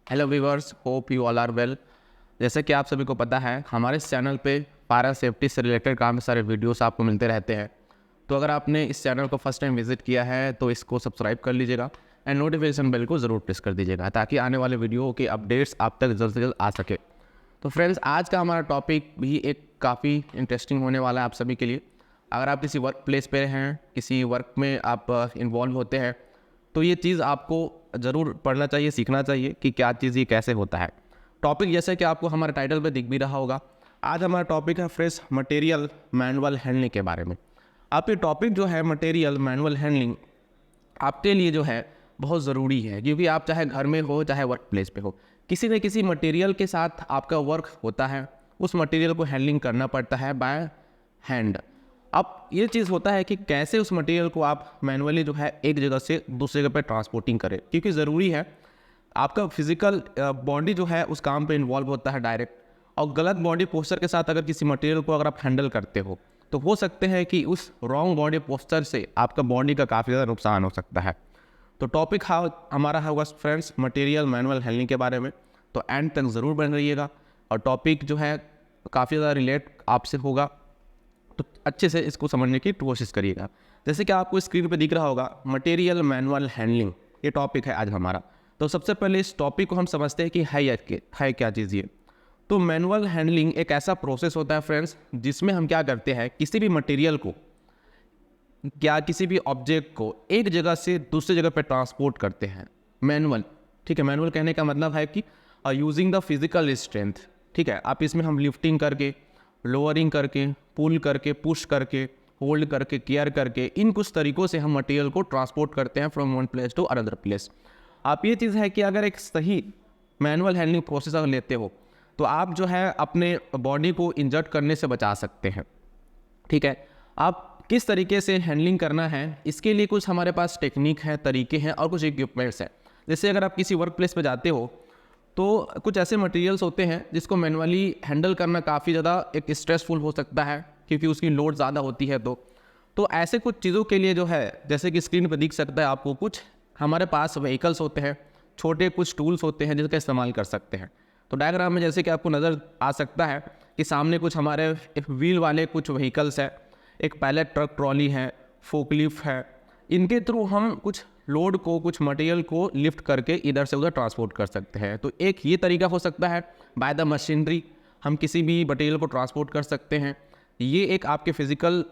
Hello viewers, hope you all are well. जैसे कि आप सभी को पता है, हमारे इस चैनल पे पारा सेफ्टी से रिलेटेड काफ़ी सारे वीडियोस आपको मिलते रहते हैं। तो अगर आपने इस चैनल को फर्स्ट टाइम विजिट किया है तो इसको सब्सक्राइब कर लीजिएगा एंड नोटिफिकेशन बेल को ज़रूर प्रेस कर दीजिएगा ताकि आने वाले वीडियो के अपडेट्स आप तक जल्द से जल्द आ सके। तो फ्रेंड्स, आज का हमारा टॉपिक भी एक काफ़ी इंटरेस्टिंग होने वाला है आप सभी के लिए। अगर आप किसी वर्क प्लेस पे हैं, किसी वर्क में आप इन्वॉल्व होते हैं, तो ये चीज़ आपको ज़रूर पढ़ना चाहिए, सीखना चाहिए कि क्या चीज़ ये कैसे होता है। टॉपिक जैसे कि आपको हमारे टाइटल पे दिख भी रहा होगा, आज हमारा टॉपिक है फ्रेश मटेरियल मैनुअल हैंडलिंग के बारे में। आप ये टॉपिक जो है मटेरियल मैनुअल हैंडलिंग आपके लिए जो है बहुत ज़रूरी है, क्योंकि आप चाहे घर में हो चाहे वर्क प्लेस पे हो, किसी न किसी मटेरियल के साथ आपका वर्क होता है। उस मटेरियल को हैंडलिंग करना पड़ता है बाय हैंड। अब ये चीज़ होता है कि कैसे उस मटेरियल को आप मैनुअली जो है एक जगह से दूसरी जगह पर ट्रांसपोर्टिंग करें, क्योंकि ज़रूरी है। आपका फिजिकल बॉडी जो है उस काम पे इन्वॉल्व होता है डायरेक्ट, और गलत बॉडी पोस्चर के साथ अगर किसी मटेरियल को अगर आप हैंडल करते हो तो हो सकते हैं कि उस रॉन्ग बॉडी पोस्चर से आपका बॉडी का काफ़ी ज़्यादा नुकसान हो सकता है। तो टॉपिक हमारा होगा फ्रेंड्स मटेरियल मैनुअल हैंडलिंग के बारे में, तो एंड तक ज़रूर बन रहिएगा। और टॉपिक जो है काफ़ी ज़्यादा रिलेट आपसे होगा, तो अच्छे से इसको समझने की कोशिश करिएगा। जैसे कि आपको स्क्रीन पे दिख रहा होगा, मटेरियल मैनुअल हैंडलिंग ये टॉपिक है आज हमारा। तो सबसे पहले इस टॉपिक को हम समझते हैं कि है क्या चीज़ ये। तो मैनुअल हैंडलिंग एक ऐसा प्रोसेस होता है फ्रेंड्स, जिसमें हम क्या करते हैं, किसी भी मटेरियल को या किसी भी ऑब्जेक्ट को एक जगह से दूसरी जगह पर ट्रांसपोर्ट करते हैं मैनुअल। ठीक है, मैनुअल कहने का मतलब है कि यूजिंग द फिजिकल स्ट्रेंथ। ठीक है, आप इसमें हम लिफ्टिंग करके, लोअरिंग करके, पुल करके, पुश करके, होल्ड करके, केयर करके, इन कुछ तरीक़ों से हम मटेरियल को ट्रांसपोर्ट करते हैं from one place to another place. आप ये चीज़ है कि अगर एक सही मैनुअल हैंडलिंग प्रोसेस अगर लेते हो तो आप जो है अपने बॉडी को इंजर्ड करने से बचा सकते हैं। ठीक है, आप किस तरीके से हैंडलिंग करना है, इसके लिए कुछ हमारे पास टेक्निक है, तरीके हैं और कुछ इक्विपमेंट्स हैं। जैसे अगर आप किसी वर्क प्लेस पर जाते हो तो कुछ ऐसे मटेरियल्स होते हैं जिसको मैनुअली हैंडल करना काफ़ी ज़्यादा एक स्ट्रेसफुल हो सकता है, क्योंकि उसकी लोड ज़्यादा होती है। तो ऐसे कुछ चीज़ों के लिए जो है, जैसे कि स्क्रीन पर दिख सकता है आपको, कुछ हमारे पास व्हीकल्स होते हैं, छोटे कुछ टूल्स होते हैं जिसका इस्तेमाल कर सकते हैं। तो डायग्राम में जैसे कि आपको नज़र आ सकता है कि सामने कुछ हमारे व्हील वाले कुछ व्हीकल्स है, एक पैलेट ट्रक ट्रॉली है, फोकलिफ्ट है। इनके थ्रू हम कुछ लोड को, कुछ मटेरियल को लिफ्ट करके इधर से उधर ट्रांसपोर्ट कर सकते हैं। तो एक ये तरीका हो सकता है, बाय द मशीनरी हम किसी भी मटेरियल को ट्रांसपोर्ट कर सकते हैं। ये एक आपके फिजिकल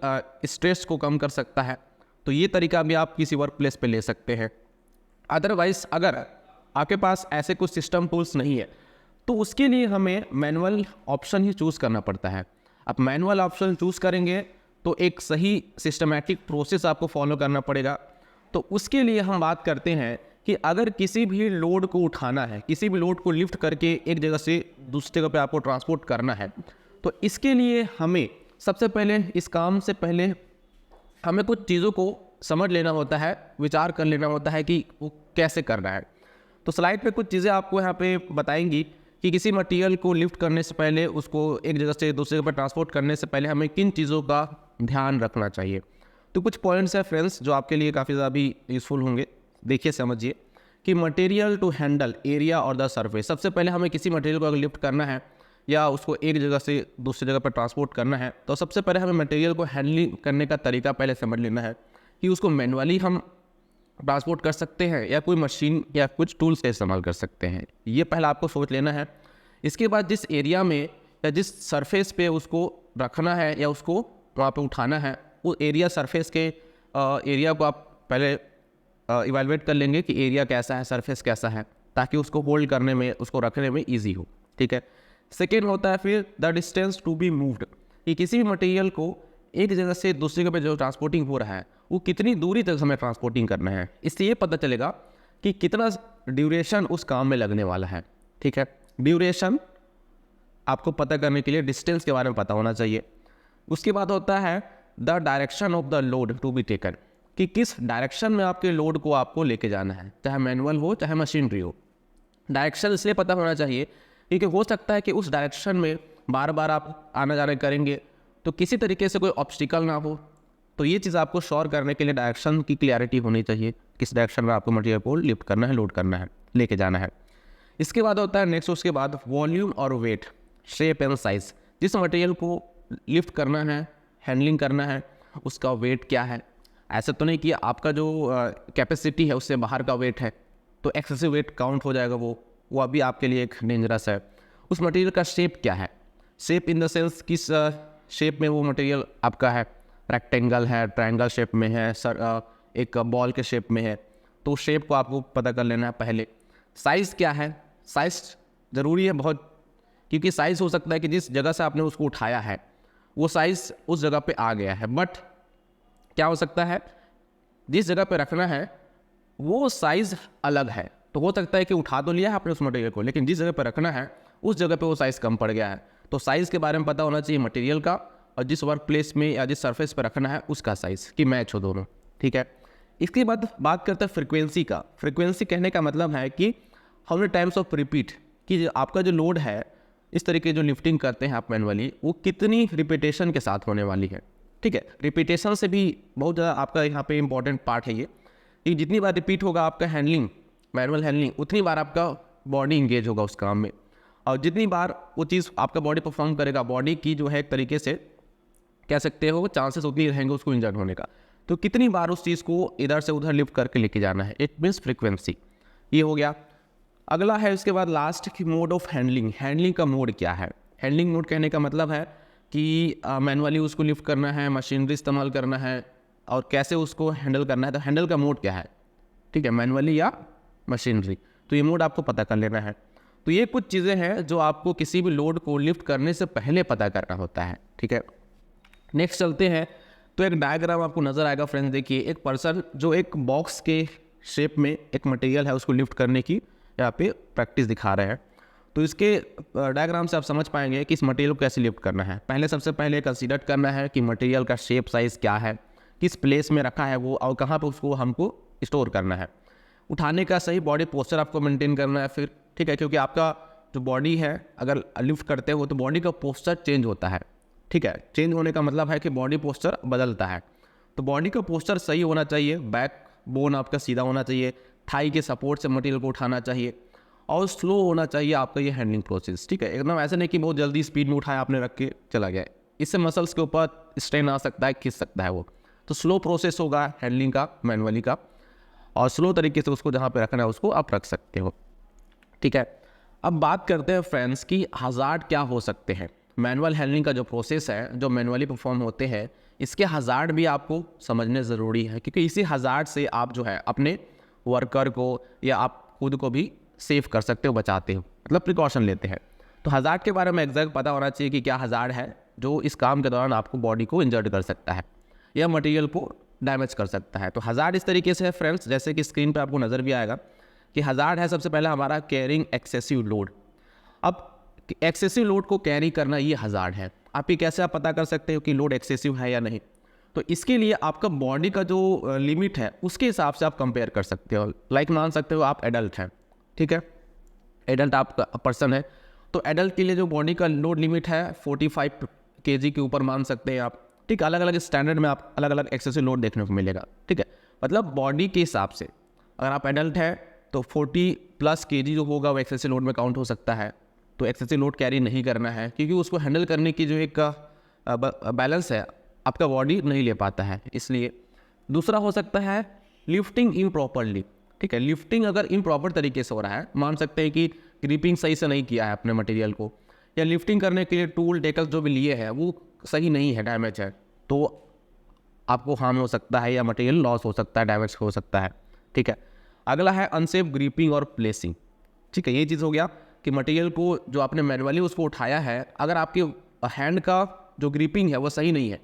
स्ट्रेस को कम कर सकता है। तो ये तरीका भी आप किसी वर्क प्लेस पे ले सकते हैं। अदरवाइज अगर आपके पास ऐसे कुछ सिस्टम टूल्स नहीं है तो उसके लिए हमें मैनुअल ऑप्शन ही चूज़ करना पड़ता है। आप मैनुअल ऑप्शन चूज़ करेंगे तो एक सही सिस्टमैटिक प्रोसेस आपको फॉलो करना पड़ेगा। तो उसके लिए हम बात करते हैं कि अगर किसी भी लोड को उठाना है, किसी भी लोड को लिफ्ट करके एक जगह से दूसरी जगह पे आपको ट्रांसपोर्ट करना है, तो इसके लिए हमें सबसे पहले, इस काम से पहले हमें कुछ चीज़ों को समझ लेना होता है, विचार कर लेना होता है कि वो कैसे करना है। तो स्लाइड पे कुछ चीज़ें आपको यहाँ पे बताएंगी कि किसी मटेरियल को लिफ्ट करने से पहले, उसको एक जगह से दूसरी जगह पर ट्रांसपोर्ट करने से पहले हमें किन चीज़ों का ध्यान रखना चाहिए। तो कुछ पॉइंट्स है फ्रेंड्स जो आपके लिए काफ़ी ज़्यादा भी यूज़फुल होंगे। देखिए, समझिए कि मटेरियल टू हैंडल एरिया और द सरफेस। सबसे पहले हमें किसी मटेरियल को अगर लिफ्ट करना है या उसको एक जगह से दूसरी जगह पर ट्रांसपोर्ट करना है, तो सबसे पहले हमें मटेरियल को हैंडलिंग करने का तरीका पहले समझ लेना है कि उसको मैनुअली हम ट्रांसपोर्ट कर सकते हैं या कोई मशीन या कुछ टूल्स का इस्तेमाल कर सकते हैं। ये पहले आपको सोच लेना है। इसके बाद जिस एरिया में या जिस सरफेस पे उसको रखना है या उसको वहाँ पे उठाना है, वो एरिया, सरफेस के एरिया को आप पहले इवैल्यूएट कर लेंगे कि एरिया कैसा है, सरफेस कैसा है, ताकि उसको होल्ड करने में, उसको रखने में ईजी हो। ठीक है, सेकेंड होता है फिर the distance to be moved, कि किसी भी मटेरियल को एक जगह से दूसरी जगह पे जो ट्रांसपोर्टिंग हो रहा है वो कितनी दूरी तक हमें ट्रांसपोर्टिंग करना है। इससे ये पता चलेगा कि कितना ड्यूरेशन उस काम में लगने वाला है। ठीक है, ड्यूरेशन आपको पता करने के लिए डिस्टेंस के बारे में पता होना चाहिए। उसके बाद होता है the direction of the load to be taken, कि किस डायरेक्शन में आपके लोड को आपको लेके जाना है, चाहे मैनुअल हो चाहे मशीनरी हो। डायरेक्शन इसलिए पता होना चाहिए क्योंकि हो सकता है कि उस डायरेक्शन में बार बार आप आना जाना करेंगे तो किसी तरीके से कोई ऑब्स्टिकल ना हो। तो ये चीज़ आपको श्योर करने के लिए डायरेक्शन की क्लैरिटी होनी चाहिए, किस डायरेक्शन में आपको मटेरियल को लिफ्ट करना है, लोड करना है, लेके जाना है। इसके बाद होता है नेक्स्ट, उसके बाद वॉल्यूम और वेट, शेप एंड साइज। जिस मटेरियल को लिफ्ट करना है, हैंडलिंग करना है, उसका वेट क्या है। ऐसा तो नहीं कि आपका जो कैपेसिटी है उससे बाहर का वेट है तो एक्सेसिव वेट काउंट हो जाएगा, वो अभी आपके लिए एक डेंजरस है। उस मटेरियल का शेप क्या है, शेप इन द सेंस किस शेप में वो मटेरियल आपका है, रेक्टेंगल है, ट्रायंगल शेप में है, एक बॉल के शेप में है, तो शेप को आपको पता कर लेना है पहले। साइज़ क्या है, साइज़ ज़रूरी है बहुत, क्योंकि साइज़ हो सकता है कि जिस जगह से आपने उसको उठाया है वो साइज़ उस जगह पे आ गया है, बट क्या हो सकता है जिस जगह पे रखना है वो साइज़ अलग है। तो हो सकता है कि उठा तो लिया है आपने उस मटेरियल को, लेकिन जिस जगह पे रखना है उस जगह पे वो साइज़ कम पड़ गया है। तो साइज़ के बारे में पता होना चाहिए मटेरियल का, और जिस वर्क प्लेस में या जिस सरफेस पे रखना है उसका साइज़ कि मैच हो दोनों, ठीक है। इसके बाद बात करते हैं फ्रीक्वेंसी का। फ्रीक्वेंसी कहने का मतलब है कि how many times of repeat, कि आपका जो लोड है, इस तरीके जो लिफ्टिंग करते हैं आप मैनुअली, वो कितनी रिपीटेशन के साथ होने वाली है, ठीक है। रिपीटेशन से भी बहुत ज़्यादा आपका यहाँ पे इंपॉर्टेंट पार्ट है ये, कि जितनी बार रिपीट होगा आपका हैंडलिंग, मैनुअल हैंडलिंग, उतनी बार आपका बॉडी इंगेज होगा उस काम में, और जितनी बार वो चीज़ आपका बॉडी परफॉर्म करेगा, बॉडी की जो है एक तरीके से कह सकते हो चांसेस उतनी रहेंगे उसको इंजर्ड होने का। तो कितनी बार उस चीज़ को इधर से उधर लिफ्ट करके लेके जाना है, इट मीन्स फ्रीक्वेंसी। ये हो गया। अगला है उसके बाद लास्ट की मोड ऑफ हैंडलिंग। हैंडलिंग का मोड क्या है, हैंडलिंग मोड कहने का मतलब है कि मैनुअली उसको लिफ्ट करना है, मशीनरी इस्तेमाल करना है, और कैसे उसको हैंडल करना है। तो हैंडल का मोड क्या है, ठीक है, मैनुअली या मशीनरी, तो ये मोड आपको पता कर लेना है। तो ये कुछ चीज़ें हैं जो आपको किसी भी लोड को लिफ्ट करने से पहले पता करना होता है, ठीक है। नेक्स्ट चलते हैं, तो एक डायग्राम आपको नज़र आएगा फ्रेंड्स। देखिए, एक पर्सन जो एक बॉक्स के शेप में एक मटेरियल है उसको लिफ्ट करने की यहाँ पे प्रैक्टिस दिखा रहे हैं। तो इसके डायग्राम से आप समझ पाएंगे कि इस मटेरियल को कैसे लिफ्ट करना है। सबसे पहले कंसीडर करना है कि मटेरियल का शेप साइज़ क्या है, किस प्लेस में रखा है वो, और कहाँ पर उसको हमको स्टोर करना है। उठाने का सही बॉडी पोस्चर आपको मेंटेन करना है फिर, ठीक है, क्योंकि आपका जो बॉडी है अगर लिफ्ट करते हो तो बॉडी का पोस्चर चेंज होता है, ठीक है। चेंज होने का मतलब है कि बॉडी पोस्चर बदलता है। तो बॉडी का पोस्चर सही होना चाहिए, बैक बोन आपका सीधा होना चाहिए, थाई के सपोर्ट से मटेरियल को उठाना चाहिए, और स्लो होना चाहिए आपका ये हैंडलिंग प्रोसेस, ठीक है। एकदम ऐसे नहीं कि बहुत जल्दी स्पीड में उठाया आपने रख के चला गया, इससे मसल्स के ऊपर स्ट्रेन आ सकता है, खिंच सकता है वो। तो स्लो प्रोसेस होगा हैंडलिंग का, मैनुअली का, और स्लो तरीके से उसको जहाँ पे रखना है उसको आप रख सकते हो, ठीक है। अब बात करते हैं फ्रेंड्स कि हज़ार्ड क्या हो सकते हैं। मैनुअल हैंडलिंग का जो प्रोसेस है, जो मैनुअली परफॉर्म होते हैं, इसके हज़ार्ड भी आपको समझने ज़रूरी है, क्योंकि इसी हज़ार्ड से आप जो है अपने वर्कर को या आप खुद को भी सेव कर सकते हो, बचाते हो, मतलब प्रिकॉशन लेते हैं। तो हज़ार्ड के बारे में एग्जैक्ट पता होना चाहिए कि क्या हज़ार्ड है जो इस काम के दौरान आपको बॉडी को इंजर्ड कर सकता है या मटेरियल को डैमेज कर सकता है। तो हज़ार्ड इस तरीके से है फ्रेंड्स, जैसे कि स्क्रीन पे आपको नज़र भी आएगा कि हज़ार्ड है सबसे पहले हमारा कैरिंग एक्सेसिव लोड। अब एक्सेसिव लोड को कैरी करना ये हज़ार्ड है। आप ये कैसे आप पता कर सकते हो कि लोड एक्सेसिव है या नहीं, तो इसके लिए आपका बॉडी का जो लिमिट है उसके हिसाब से आप कंपेयर कर सकते हो। लाइक मान सकते हो आप एडल्ट हैं, ठीक है, एडल्ट आपका पर्सन है, तो एडल्ट के लिए जो बॉडी का लोड लिमिट है 45 kg के ऊपर मान सकते हैं आप, ठीक है। अलग अलग स्टैंडर्ड में आप अलग अलग एक्सेसिव लोड देखने को मिलेगा, ठीक है। मतलब बॉडी के हिसाब से अगर आप एडल्ट है तो 40+ kg जो होगा वो एक्सेसिव लोड में काउंट हो सकता है। तो एक्सेसिव लोड कैरी नहीं करना है, क्योंकि उसको हैंडल करने की जो एक बैलेंस है आपका बॉडी नहीं ले पाता है, इसलिए। दूसरा हो सकता है लिफ्टिंग इम्प्रॉपरली, ठीक है। लिफ्टिंग अगर इम्प्रॉपर तरीके से हो रहा है, मान सकते हैं कि ग्रिपिंग सही से नहीं किया है अपने मटेरियल को, या लिफ्टिंग करने के लिए टूल डेकल जो भी लिए हैं वो सही नहीं है, डैमेज है, तो आपको हार्म हो सकता है या मटेरियल लॉस हो सकता है, डैमेज हो सकता है, ठीक है। अगला है अनसेफ ग्रिपिंग और प्लेसिंग, ठीक है। ये चीज़ हो गया कि मटेरियल को जो आपने मैनुअली उसको उठाया है, अगर आपके हैंड का जो ग्रिपिंग है वो सही नहीं है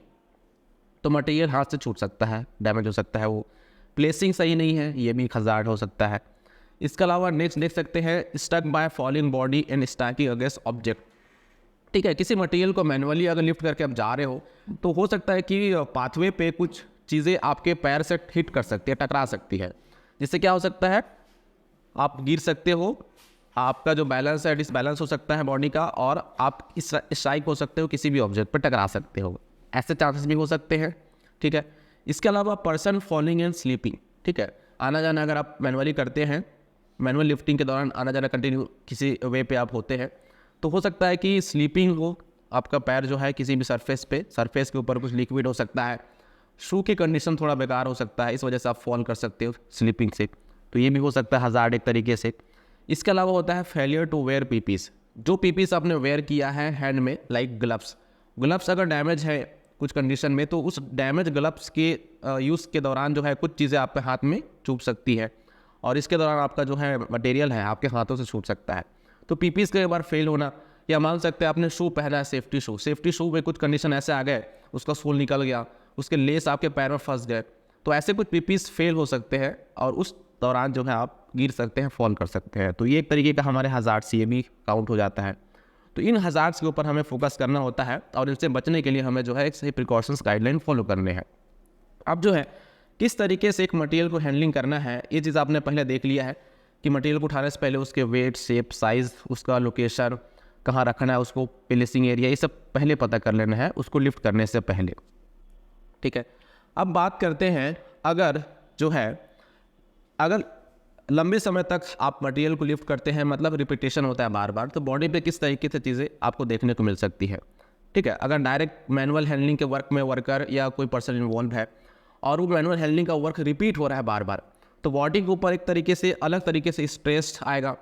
तो मटेरियल हाथ से छूट सकता है, डैमेज हो सकता है वो। प्लेसिंग सही नहीं है, ये भी हज़ार्ड हो सकता है। इसके अलावा नेक्स्ट देख सकते हैं stuck by falling body and stacking against object, ठीक है। किसी मटेरियल को मैनुअली अगर लिफ्ट करके आप जा रहे हो तो हो सकता है कि पाथवे पे कुछ चीज़ें आपके पैर से हिट कर सकती है, टकरा सकती है, जिससे क्या हो सकता है आप गिर सकते हो, आपका जो बैलेंस है डिसबैलेंस हो सकता है बॉडी का, और आप स्ट्राइक हो सकते हो, किसी भी ऑब्जेक्ट पर टकरा सकते हो, ऐसे चांसेस भी हो सकते हैं, ठीक है। इसके अलावा पर्सन फॉलिंग एंड स्लीपिंग, ठीक है। आना जाना अगर आप मैनुअली करते हैं मैनुअल लिफ्टिंग के दौरान आना जाना कंटिन्यू किसी वे पे आप होते हैं, तो हो सकता है कि स्लीपिंग हो, आपका पैर जो है किसी भी सरफेस के ऊपर कुछ लिक्विड हो सकता है, शू की कंडीशन थोड़ा बेकार हो सकता है, इस वजह से आप फॉल कर सकते हो स्लीपिंग से, तो ये भी हो सकता है हज़ार्ड एक तरीके से। इसके अलावा होता है फेलियर टू वेयर पीपीस। जो पीपीस आपने वेयर किया है हैंड में, लाइक ग्लव्स अगर डैमेज है कुछ कंडीशन में, तो उस डैमेज ग्लव्स के यूज़ के दौरान जो है कुछ चीज़ें आपके हाथ में चुभ सकती है, और इसके दौरान आपका जो है मटेरियल है आपके हाथों से छूट सकता है। तो पीपीस का एक बार फेल होना, या मान सकते हैं आपने शू पहना है सेफ्टी शू में कुछ कंडीशन ऐसे आ गए, उसका सोल निकल गया, उसके लेस आपके पैर में फंस गए, तो ऐसे कुछ पीपीस फेल हो सकते हैं और उस दौरान जो है आप गिर सकते हैं, फॉल कर सकते हैं। तो ये एक तरीके का हमारे हज़ार्ड से ये भी काउंट हो जाता है। तो इन हज़ार्ड्स के ऊपर हमें फोकस करना होता है और इनसे बचने के लिए हमें जो है एक सही प्रिकॉशंस गाइडलाइन फॉलो करने हैं। अब जो है किस तरीके से एक मटेरियल को हैंडलिंग करना है, ये चीज़ आपने पहले देख लिया है कि मटेरियल को उठाने से पहले उसके वेट, शेप, साइज़, उसका लोकेशन, कहाँ रखना है उसको, प्लेसिंग एरिया, ये सब पहले पता कर लेना है उसको लिफ्ट करने से पहले। ठीक है, अब बात करते हैं अगर लंबे समय तक आप मटेरियल को लिफ्ट करते हैं, मतलब रिपीटेशन होता है बार बार, तो बॉडी पे किस तरीके से चीज़ें आपको देखने को मिल सकती है। ठीक है, अगर डायरेक्ट मैनुअल हैंडलिंग के वर्क में वर्कर या कोई पर्सन इन्वॉल्व है और वो मैनुअल हैंडलिंग का वर्क रिपीट हो रहा है बार बार, तो बॉडी के ऊपर एक तरीके से अलग तरीके से स्ट्रेस आएगा।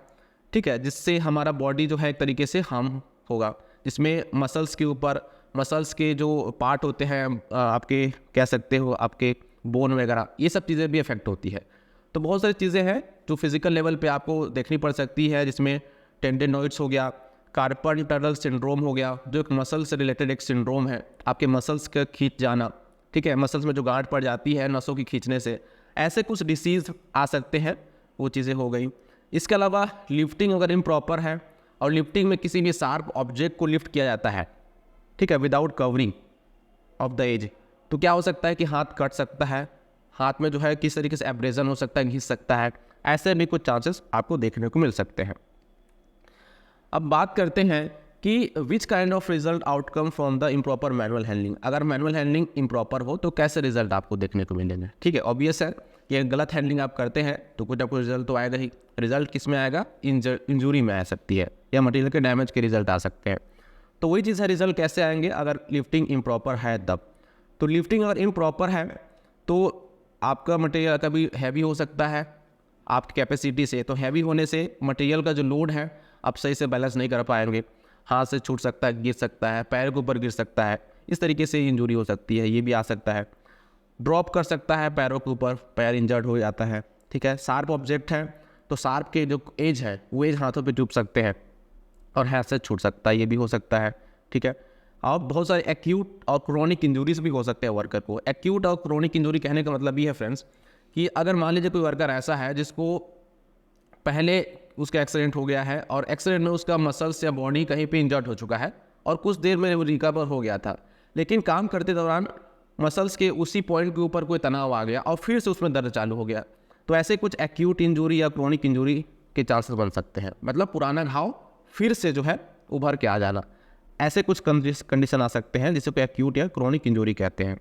ठीक है, जिससे हमारा बॉडी जो है एक तरीके से हार्म होगा, जिसमें मसल्स के जो पार्ट होते हैं आपके, कह सकते हो आपके बोन वगैरह, ये सब चीज़ें भी अफेक्ट होती है। तो बहुत सारी चीज़ें हैं जो फिजिकल लेवल पे आपको देखनी पड़ सकती है, जिसमें टेंडेनॉइड्स हो गया, कार्पल टनल सिंड्रोम हो गया, जो एक मसल से रिलेटेड एक सिंड्रोम है, आपके मसल्स का खींच जाना। ठीक है, मसल्स में जो गांठ पड़ जाती है नसों की खींचने से, ऐसे कुछ डिसीज़ आ सकते हैं, वो चीज़ें हो गई। इसके अलावा लिफ्टिंग अगर इम्प्रॉपर है और लिफ्टिंग में किसी भी शार्प ऑब्जेक्ट को लिफ्ट किया जाता है, ठीक है, without covering of the edge, तो क्या हो सकता है कि हाथ कट सकता है, हाथ में जो है किस तरीके से एब्रेजन हो सकता है, घिस सकता है, ऐसे भी कुछ चांसेस आपको देखने को मिल सकते हैं। अब बात करते हैं कि which kind of result outcome from the improper manual handling. अगर मैनुअल हैंडलिंग इम्प्रॉपर हो तो कैसे रिजल्ट आपको देखने को मिलेंगे। ठीक है, ऑब्वियस है कि गलत हैंडलिंग आप करते हैं तो कुछ ना कुछ रिजल्ट तो आएगा ही। रिजल्ट किस में आएगा, इंजरी में आ सकती है या मटेरियल के डैमेज के रिजल्ट आ सकते हैं। तो वही चीज़ है, रिजल्ट कैसे आएंगे अगर लिफ्टिंग इम्प्रॉपर है तब। तो लिफ्टिंग अगर इम्प्रॉपर है तो आपका मटेरियल कभी हैवी हो सकता है आपकी कैपेसिटी से, तो हैवी होने से मटेरियल का जो लोड है आप सही से बैलेंस नहीं कर पाएंगे, हाथ से छूट सकता है, गिर सकता है, पैर के ऊपर गिर सकता है, इस तरीके से इंजरी हो सकती है। ये भी आ सकता है, ड्रॉप कर सकता है पैरों के ऊपर, पैर इंजर्ड हो जाता है। ठीक है, शार्प ऑब्जेक्ट है तो शार्प के जो एज है वो एज हाथों पे चुभ सकते हैं और हाथ से छूट सकता है, ये भी हो सकता है। ठीक है, और बहुत सारे एक्यूट और क्रोनिक इंजरीज भी हो सकते हैं वर्कर को। एक्यूट और क्रोनिक इंजरी कहने का मतलब ये है फ्रेंड्स कि अगर मान लीजिए कोई वर्कर ऐसा है जिसको पहले उसका एक्सीडेंट हो गया है और एक्सीडेंट में उसका मसल्स या बॉडी कहीं पे इंजर्ड हो चुका है और कुछ देर में वो रिकवर हो गया था, लेकिन काम करते दौरान मसल्स के उसी पॉइंट के ऊपर कोई तनाव आ गया और फिर से उसमें दर्द चालू हो गया, तो ऐसे कुछ एक्यूट इंजरी या क्रोनिक इंजरी के चांसेस बन सकते हैं। मतलब पुराना घाव फिर से जो है उभर के आ जाना, ऐसे कुछ कंडीशन आ सकते हैं जिसे एक्यूट या क्रोनिक इंजरी कहते हैं।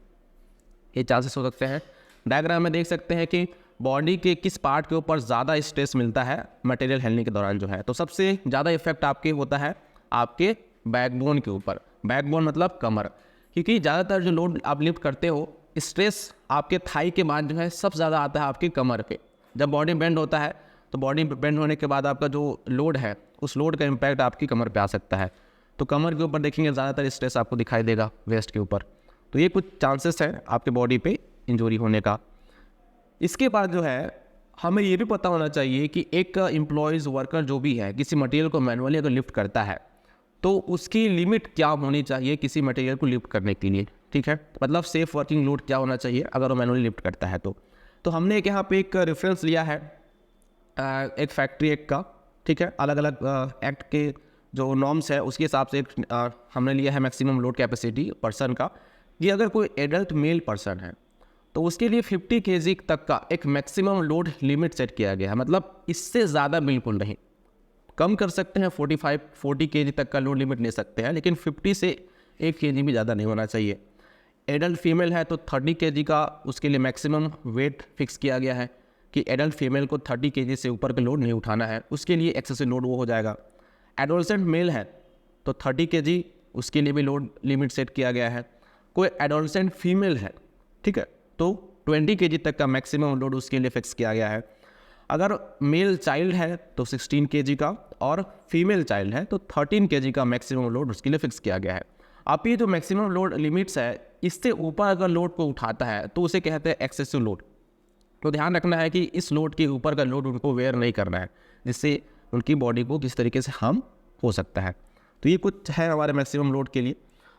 ये चांसेस हो सकते हैं। डायग्राम में देख सकते हैं कि बॉडी के किस पार्ट के ऊपर ज़्यादा स्ट्रेस मिलता है मटेरियल हैंडलिंग के दौरान जो है, तो सबसे ज़्यादा इफेक्ट आपके होता है आपके बैकबोन के ऊपर। बैकबोन मतलब कमर, क्योंकि ज़्यादातर जो लोड आप लिफ्ट करते हो स्ट्रेस आपके थाई के बाद जो है सबसे ज़्यादा आता है आपके कमर पे। जब बॉडी बेंड होता है तो बॉडी बेंड होने के बाद आपका जो लोड है उस लोड का इम्पैक्ट आपकी कमर पे आ सकता है, तो कमर के ऊपर देखेंगे ज़्यादातर स्ट्रेस आपको दिखाई देगा वेस्ट के ऊपर। तो ये कुछ चांसेस है आपके बॉडी पे इंजरी होने का। इसके बाद जो है हमें ये भी पता होना चाहिए कि एक एम्प्लॉयज़ वर्कर जो भी है किसी मटेरियल को मैनुअली अगर लिफ्ट करता है तो उसकी लिमिट क्या होनी चाहिए किसी मटेरियल को लिफ्ट करने के लिए। ठीक है, मतलब सेफ वर्किंग लोड क्या होना चाहिए अगर वो मैनुअली लिफ्ट करता है। तो हमने एक यहाँ पे एक रेफरेंस लिया है एक फैक्ट्री एक्ट का। ठीक है, अलग अलग एक्ट के जो नॉर्म्स है उसके हिसाब से हमने लिया है मैक्सिमम लोड कैपेसिटी पर्सन का, कि अगर कोई एडल्ट मेल पर्सन है तो उसके लिए 50 kg तक का एक मैक्सिमम लोड लिमिट सेट किया गया है। मतलब इससे ज़्यादा बिल्कुल नहीं, कम कर सकते हैं 40 kg तक का लोड लिमिट ले सकते हैं, लेकिन 50 से 1 kg भी ज़्यादा नहीं होना चाहिए। एडल्ट फीमेल है तो 30 kg का उसके लिए मैक्सिमम वेट फिक्स किया गया है कि एडल्ट फीमेल को 30 kg से ऊपर का लोड नहीं उठाना है, उसके लिए एक्सेसिव लोड वो हो जाएगा। एडोलसेंट मेल है तो 30 kg उसके लिए भी लोड लिमिट सेट किया गया है। कोई एडोलसेंट फीमेल है, ठीक है, तो 20 kg तक का मैक्सिमम लोड उसके लिए फिक्स किया गया है। अगर मेल चाइल्ड है तो 16 kg का, और फीमेल चाइल्ड है तो 13 kg का मैक्सिमम लोड उसके लिए फिक्स किया गया है। आप ये जो मैक्सिमम लोड लिमिट्स है, इससे ऊपर अगर लोड को उठाता है तो उसे कहते हैं एक्सेसिव लोड। तो ध्यान रखना है कि इस लोड के ऊपर का लोड उनको वेयर नहीं करना है, जिससे उनकी बॉडी को किस तरीके से हार्म हो सकता है। तो ये कुछ है हमारे मैक्सिमम लोड के लिए।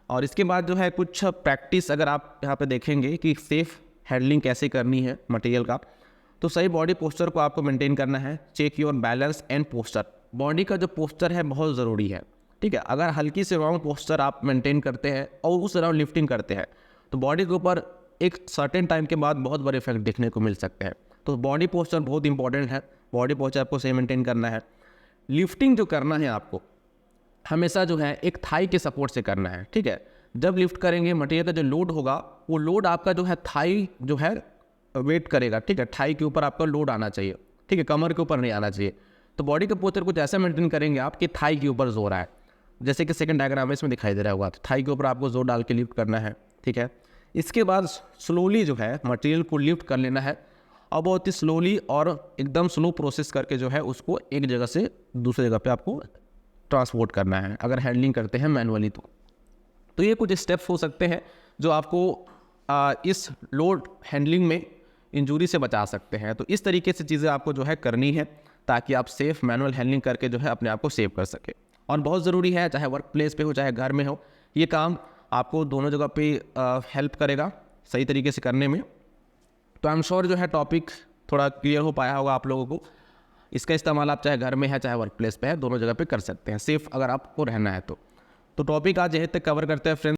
और इसके बाद जो है कुछ प्रैक्टिस अगर आप यहाँ पे देखेंगे कि सेफ़ हैंडलिंग कैसे करनी है मटेरियल का, तो सही बॉडी पोस्चर को आपको मेंटेन करना है। Check your balance and posture. Body का जो पोस्चर है बहुत ज़रूरी है, ठीक है। अगर हल्की से रॉन्ग पोस्चर आप मेंटेन करते हैं और उस अराउंड लिफ्टिंग करते हैं तो बॉडी के ऊपर एक सर्टेन टाइम के बाद बहुत बड़े इफेक्ट देखने को मिल सकते हैं। तो बॉडी पोस्चर बहुत इंपॉर्टेंट है, बॉडी पोस्चर आपको सही मेंटेन करना है। लिफ्टिंग जो करना है आपको हमेशा जो है एक थाई के सपोर्ट से करना है, ठीक है। जब लिफ्ट करेंगे मटेरियल का जो लोड होगा वो लोड आपका जो है थाई जो है वेट करेगा, ठीक है। थाई के ऊपर आपका लोड आना चाहिए, ठीक है, कमर के ऊपर नहीं आना चाहिए। तो बॉडी का पोस्चर कुछ ऐसा मेंटेन करेंगे आप कि थाई के ऊपर जोर आए, जैसे कि सेकंड डायग्राम में इसमें दिखाई दे रहा होगा। तो थाई के ऊपर आपको जोर डाल के लिफ्ट करना है, ठीक है। इसके बाद स्लोली जो है मटेरियल को लिफ्ट कर लेना है, और बहुत ही स्लोली और एकदम स्लो प्रोसेस करके जो है उसको एक जगह से दूसरी जगह पे आपको ट्रांसपोर्ट करना है, अगर हैंडलिंग करते हैं मैनुअली तो ये कुछ स्टेप्स हो सकते हैं जो आपको इस लोड हैंडलिंग में इंजरी से बचा सकते हैं। तो इस तरीके से चीज़ें आपको जो है करनी है ताकि आप सेफ मैनुअल हैंडलिंग करके जो है अपने आप को सेव कर सके। और बहुत ज़रूरी है, चाहे वर्क प्लेस पे हो चाहे घर में हो, ये काम आपको दोनों जगह पे हेल्प करेगा सही तरीके से करने में। तो आई एम श्योर जो है टॉपिक थोड़ा क्लियर हो पाया होगा आप लोगों को। इसका इस्तेमाल आप चाहे घर में है चाहे वर्क प्लेस पे है, दोनों जगह पे कर सकते हैं सेफ़ अगर आपको रहना है तो टॉपिक आज यहीं तक कवर करते हैं फ्रेंड्स।